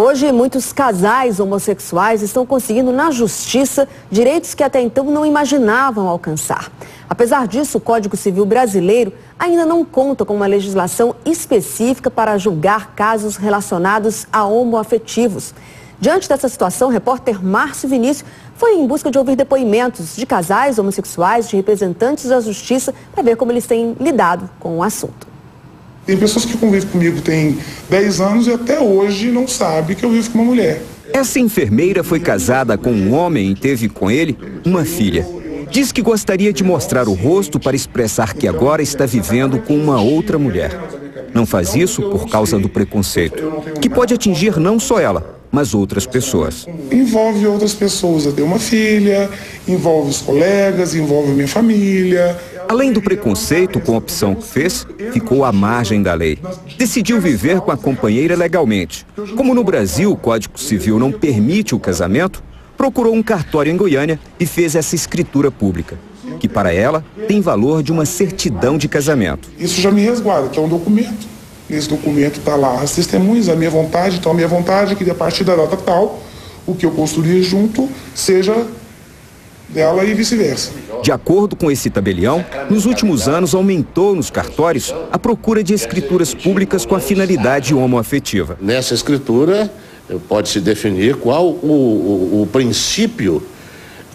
Hoje, muitos casais homossexuais estão conseguindo na justiça direitos que até então não imaginavam alcançar. Apesar disso, o Código Civil brasileiro ainda não conta com uma legislação específica para julgar casos relacionados a homoafetivos. Diante dessa situação, o repórter Márcio Vinícius foi em busca de ouvir depoimentos de casais homossexuais, de representantes da justiça, para ver como eles têm lidado com o assunto. Tem pessoas que convivem comigo tem 10 anos e até hoje não sabem que eu vivo com uma mulher. Essa enfermeira foi casada com um homem e teve com ele uma filha. Diz que gostaria de mostrar o rosto para expressar que agora está vivendo com uma outra mulher. Não faz isso por causa do preconceito, que pode atingir não só ela, mas outras pessoas. Envolve outras pessoas. Eu tenho uma filha, envolve os colegas, envolve a minha família. Além do preconceito com a opção que fez, ficou à margem da lei. Decidiu viver com a companheira legalmente. Como no Brasil o Código Civil não permite o casamento, procurou um cartório em Goiânia e fez essa escritura pública, que para ela tem valor de uma certidão de casamento. Isso já me resguarda, que é um documento. Nesse documento está lá as testemunhas, a minha vontade. Então a minha vontade é que a partir da data tal, o que eu construir junto seja dela e vice-versa. De acordo com esse tabelião, nos últimos anos aumentou nos cartórios a procura de escrituras públicas com a finalidade homoafetiva. Nessa escritura pode-se definir qual o princípio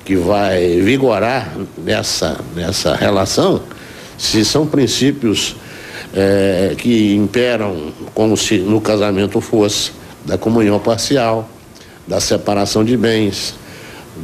que vai vigorar nessa relação, se são princípios que imperam como se no casamento fosse da comunhão parcial, da separação de bens,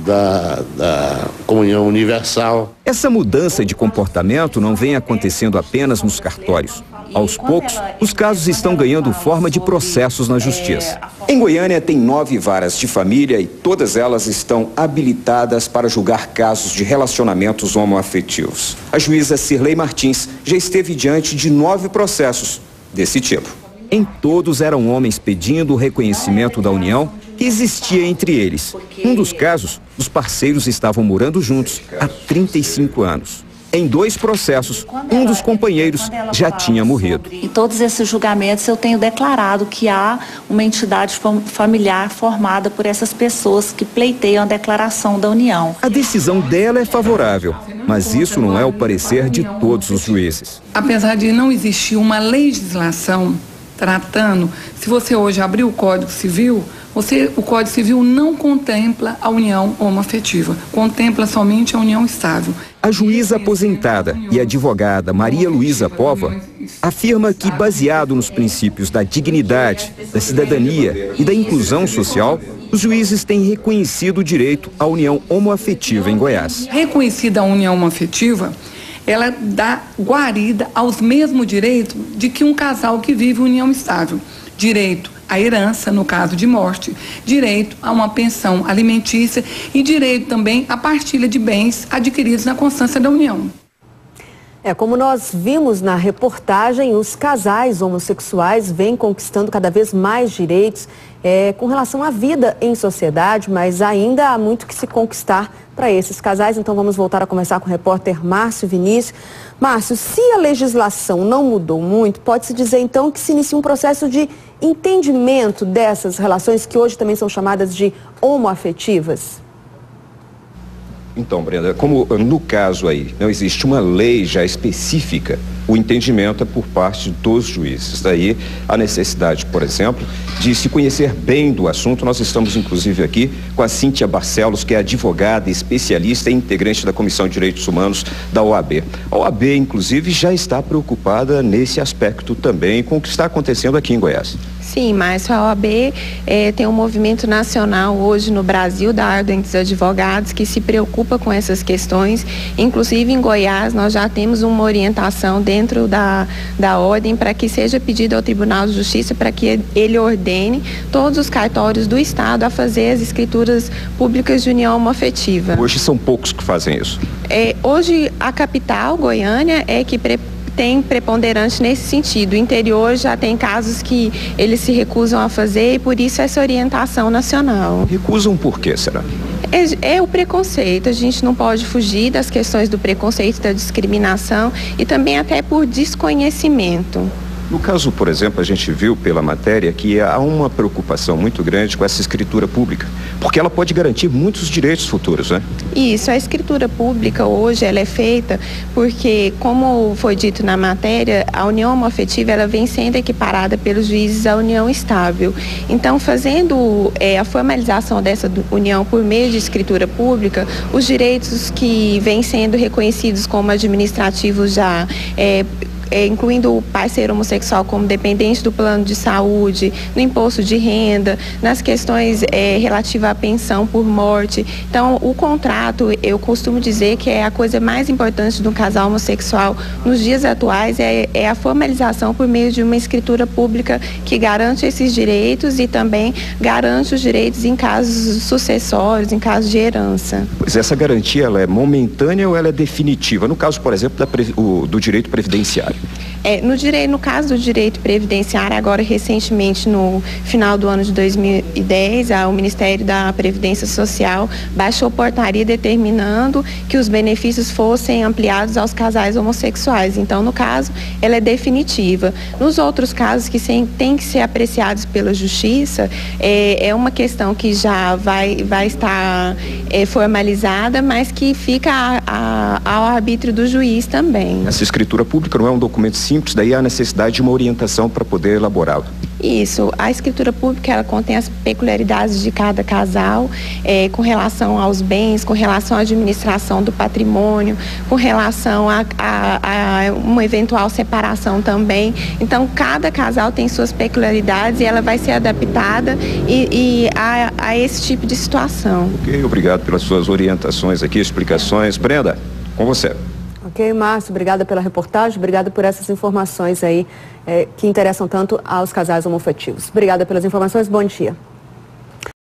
da comunhão universal. Essa mudança de comportamento não vem acontecendo apenas nos cartórios. Aos poucos, os casos estão ganhando forma de processos na justiça. Em Goiânia tem 9 varas de família e todas elas estão habilitadas para julgar casos de relacionamentos homoafetivos. A juíza Cirlei Martins já esteve diante de 9 processos desse tipo. Em todos eram homens pedindo o reconhecimento da união que existia entre eles. Num dos casos, os parceiros estavam morando juntos há 35 anos. Em 2 processos, um dos companheiros já tinha morrido. Em todos esses julgamentos eu tenho declarado que há uma entidade familiar formada por essas pessoas que pleiteiam a declaração da união. A decisão dela é favorável, mas isso não é o parecer de todos os juízes. Apesar de não existir uma legislação tratando, se você hoje abrir o Código Civil, o Código Civil não contempla a união homoafetiva, contempla somente a união estável. A juíza aposentada e advogada Maria Luísa Pova afirma que, baseado nos princípios da dignidade, da cidadania e da inclusão social, os juízes têm reconhecido o direito à união homoafetiva em Goiás. Reconhecida a união homoafetiva, ela dá guarida aos mesmos direitos de que um casal que vive união estável. Direito à herança, no caso de morte, direito a uma pensão alimentícia e direito também à partilha de bens adquiridos na constância da união. Como nós vimos na reportagem, os casais homossexuais vêm conquistando cada vez mais direitos com relação à vida em sociedade, mas ainda há muito que se conquistar para esses casais. Então vamos voltar a conversar com o repórter Márcio Vinícius. Márcio, se a legislação não mudou muito, pode-se dizer então que se inicia um processo de entendimento dessas relações que hoje também são chamadas de homoafetivas? Então, Brenda, como no caso aí não existe uma lei já específica, o entendimento é por parte de todos os juízes. Daí a necessidade, por exemplo, de se conhecer bem do assunto. Nós estamos, inclusive, aqui com a Cíntia Barcelos, que é advogada, especialista e integrante da Comissão de Direitos Humanos da OAB. A OAB, inclusive, já está preocupada nesse aspecto também com o que está acontecendo aqui em Goiás. Sim, Márcio, a OAB tem um movimento nacional hoje no Brasil da Ordem dos Advogados que se preocupa com essas questões. Inclusive em Goiás nós já temos uma orientação dentro da ordem para que seja pedido ao Tribunal de Justiça para que ele ordene todos os cartórios do Estado a fazer as escrituras públicas de união homoafetiva. Hoje são poucos que fazem isso. Hoje a capital, Goiânia, é que tem preponderante nesse sentido. O interior já tem casos que eles se recusam a fazer e por isso essa orientação nacional. Recusam por quê, será? É o preconceito, a gente não pode fugir das questões do preconceito, da discriminação e também até por desconhecimento. No caso, por exemplo, a gente viu pela matéria que há uma preocupação muito grande com essa escritura pública, porque ela pode garantir muitos direitos futuros, né? Isso, a escritura pública hoje ela é feita porque, como foi dito na matéria, a união homoafetiva ela vem sendo equiparada pelos juízes à união estável. Então, fazendo a formalização dessa união por meio de escritura pública, os direitos que vêm sendo reconhecidos como administrativos já incluindo o parceiro homossexual como dependente do plano de saúde, no imposto de renda, nas questões relativas à pensão por morte. Então, o contrato, eu costumo dizer que é a coisa mais importante de um casal homossexual nos dias atuais, é a formalização por meio de uma escritura pública que garante esses direitos e também garante os direitos em casos sucessórios, em casos de herança. Pois essa garantia, ela é momentânea ou ela é definitiva? No caso, por exemplo, do direito previdenciário. No caso do direito previdenciário, agora recentemente, no final do ano de 2010, o Ministério da Previdência Social baixou portaria determinando que os benefícios fossem ampliados aos casais homossexuais. Então, no caso, ela é definitiva. Nos outros casos que têm que ser apreciados pela Justiça, é uma questão que já vai estar formalizada, mas que fica ao arbítrio do juiz também. Essa escritura pública não é um documento simples, daí há a necessidade de uma orientação para poder elaborá-la. Isso, a escritura pública ela contém as peculiaridades de cada casal, com relação aos bens, com relação à administração do patrimônio, com relação a uma eventual separação também. Então, cada casal tem suas peculiaridades e ela vai ser adaptada a esse tipo de situação. Ok, obrigado pelas suas orientações aqui, explicações. Brenda, com você. Ok, Márcio, obrigada pela reportagem, obrigada por essas informações aí que interessam tanto aos casais homoafetivos. Obrigada pelas informações, bom dia.